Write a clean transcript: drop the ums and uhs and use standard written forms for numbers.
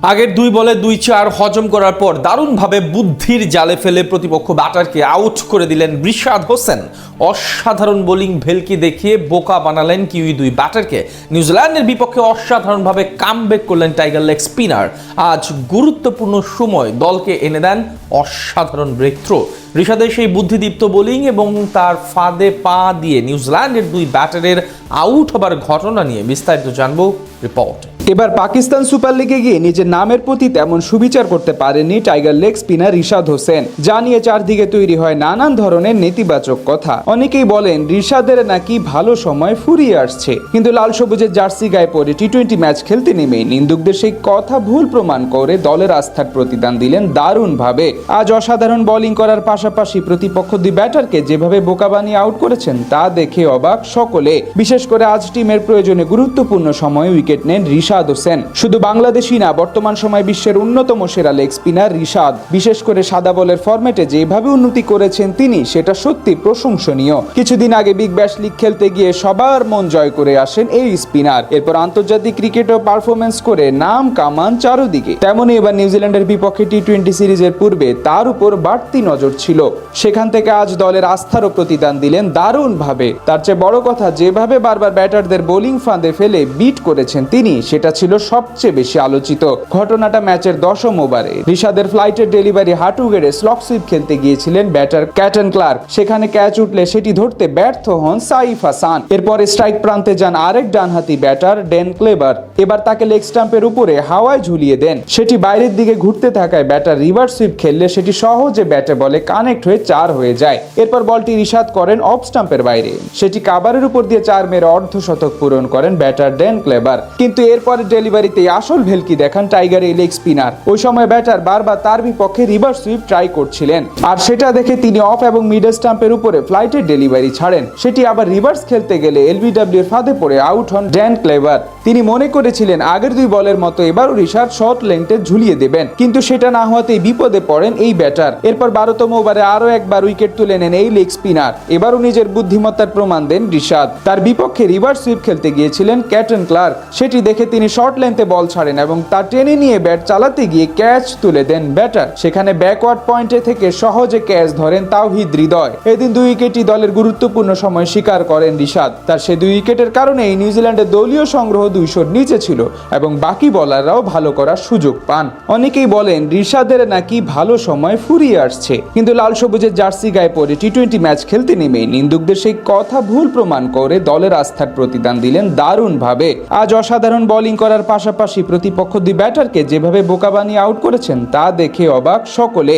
আগের 2 বলে 2-4 হজম করার পর দারুণভাবে বুদ্ধির জালে ফেলে প্রতিপক্ষ ব্যাটারকে আউট করে দিলেন রিশাদ হোসেন। অসাধারণ বোলিং ভেলকি দেখিয়ে বোকা বানালেন কিউই 2 ব্যাটারকে। নিউজিল্যান্ডের বিপক্ষে অসাধারণভাবে কামব্যাক করলেন টাইগার লেগ স্পিনার। আজ গুরুত্বপূর্ণ সময় দলকে এনে দেন অসাধারণ ব্রেক থ্রো। রিশাদের সেই বুদ্ধিদীপ্ত বোলিং এবং তার ফাঁদে পা দিয়ে নিউজিল্যান্ডের 2 ব্যাটারের আউট হবার ঘটনা নিয়ে বিস্তারিত জানবো রিপোর্ট। এবার পাকিস্তান সুপার লিগে গিয়ে নিজের নামের প্রতি তেমন সুবিচার করতে পারেননি tiger leg spinner Rishad Hossain. যা নিয়ে চারদিকে তৈরি হয় নানান ধরনের নেতিবাচক কথা। অনেকেই বলেন রিশাদের নাকি ভালো সময় ফুরিয়ে আসছে, কিন্তু লাল সবুজের জার্সি গায়ে পরে টি-20 ম্যাচ খেলতে নেমে নিন্দুকদের সেই কথা ভুল প্রমাণ করে দলের আস্থার প্রতিদান দিলেন দারুণভাবে। আজ অসাধারণ বোলিং করার পাশাপাশি প্রতিপক্ষ 2 ব্যাটারকে যেভাবে বোকা বানিয়ে আউট করেছেন তা দেখে অবাক সকলে। বিশেষ করে আজ টিমের প্রয়োজনে গুরুত্বপূর্ণ সময়ে উইকেট নেন রিশাদ হোসেন। শুধু বাংলাদেশি না, বর্তমান সময় বিশ্বের অন্যতম সেরা লেগ স্পিনার রিশাদ। বিশেষ করে সাদা বলের ফরম্যাটে যেভাবে উন্নতি করেছেন তিনি, সেটা সত্যি প্রশংসনীয়। কিছুদিন আগে বিগ ব্যাশ লিগ খেলতে গিয়ে সবার মন জয় করে আসেন এই স্পিনার। এরপর আন্তর্জাতিক ক্রিকেটও পারফরমেন্স করে নাম কামান চারদিকে। তেমনই এবার নিউজিল্যান্ডের বিপক্ষে টি-20 সিরিজের পূর্বে তার উপর বাড়তি নজর ছিল। সেখান থেকে আজ দলের আস্থারও প্রতিদান দিলেন দারুণভাবে। তার চেয়ে বড় কথা, যেভাবে বারবার ব্যাটারদের বোলিং ফাঁদে ফেলে বিট করেছেন তিনি, সেটা ছিল সবচেয়ে বেশি আলোচিত। ঘটনাটা ম্যাচের 10ম ওভারে রিশাদের ফ্লাইটের ডেলিভারি হাঁটু গেড়ে স্লক সুইপ খেলতে গিয়েছিলেন ব্যাটার ক্যাটন ক্লার্ক। সেখানে ক্যাচ উঠলে সেটি ধরতে ব্যর্থ হন সাইফ হাসান। এরপরে স্ট্রাইক প্রান্তে যান আরেক ডানহাতি ব্যাটার ডেন ক্লেবার। এবার তাকে লেগ স্টাম্পের উপরে হাওয়ায় ঝুলিয়ে দেন। সেটি বাইরের দিকে ঘুরতে থাকায় ব্যাটার রিভার্স সুইপ খেললে সেটি সহজে ব্যাটে বলে কানেক্ট হয়ে 4 হয়ে যায়। এরপর বলটি রিশাদ করেন অফ স্টাম্পের বাইরে। সেটি কাভারের উপর দিয়ে 4 মেরে অর্ধশতক পূরণ করেন ব্যাটার ডেন ক্লেবার। কিন্তু এরপরে ডেলিভারিতে আসল ভেলকি দেখান টাইগার এই লেগ স্পিনার। ওই সময় ব্যাটার বারবার তার বিপক্ষে রিভার্স সুইপ ট্রাই করছিলেন, আর সেটা দেখে তিনি অফ এবং মিডল স্টাম্পের উপরে ফ্লাইটের ডেলিভারি ছাড়েন। সেটি আবার রিভার্স খেলতে গেলে এলবিডব্লিউ এর ফাঁদে পড়ে আউট হন ড্যান ক্লেভার। তিনি মনে করেছিলেন আগের 2 বলের মতো এবারও রিশাদ শর্ট লেন্থে ঝুলিয়ে দেবেন, কিন্তু সেটা না হওয়াতেই বিপদে পড়েন এই ব্যাটার। এরপর 12তম ওভারে আরো একবার উইকেট তুলে নেন এই লেগ স্পিনার। এবারও নিজের বুদ্ধিমত্তার প্রমাণ দেন রিশাদ। তার বিপক্ষে রিভার্স সুইপ খেলতে গিয়েছিলেন ক্যাটন ক্লার্ক। সেটি দেখে তিনি শর্ট লেন্থে বল ছাড়েন এবং তা টেনে নিয়ে ব্যাট চালাতে গিয়ে ক্যাচ তুলে দেন ব্যাটার। সেখানে ব্যাকওয়ার্ড পয়েন্টে থেকে সহজে ক্যাচ ধরেন তাওহিদ হৃদয়। এদিন 2 উইকেটই দলের গুরুত্বপূর্ণ সময় শিকার করেন রিশাদ। তার সে 2 উইকেটের কারণেই নিউজিল্যান্ডের দলীয় সংগ্রহ 200-র নিচে ছিল এবং বাকি বোলাররাও ভালো করার সুযোগ পান। অনেকেই বলেন রিশাদের নাকি ভালো সময় ফুরিয়ে আসছে, কিন্তু লাল সবুজের জার্সি গায়ে পরে টি-20 ম্যাচ খেলতে নেমে নিন্দুকদের সেই কথা ভুল প্রমাণ করে দলের আস্থার প্রতিদান দিলেন দারুণভাবে। আজ অসাধারণ বোলিং করার পাশাপাশি প্রতিপক্ষ 2 ব্যাটারকে যেভাবে বোকা বানিয়ে আউট করেছেন তা দেখে অবাক সকলে।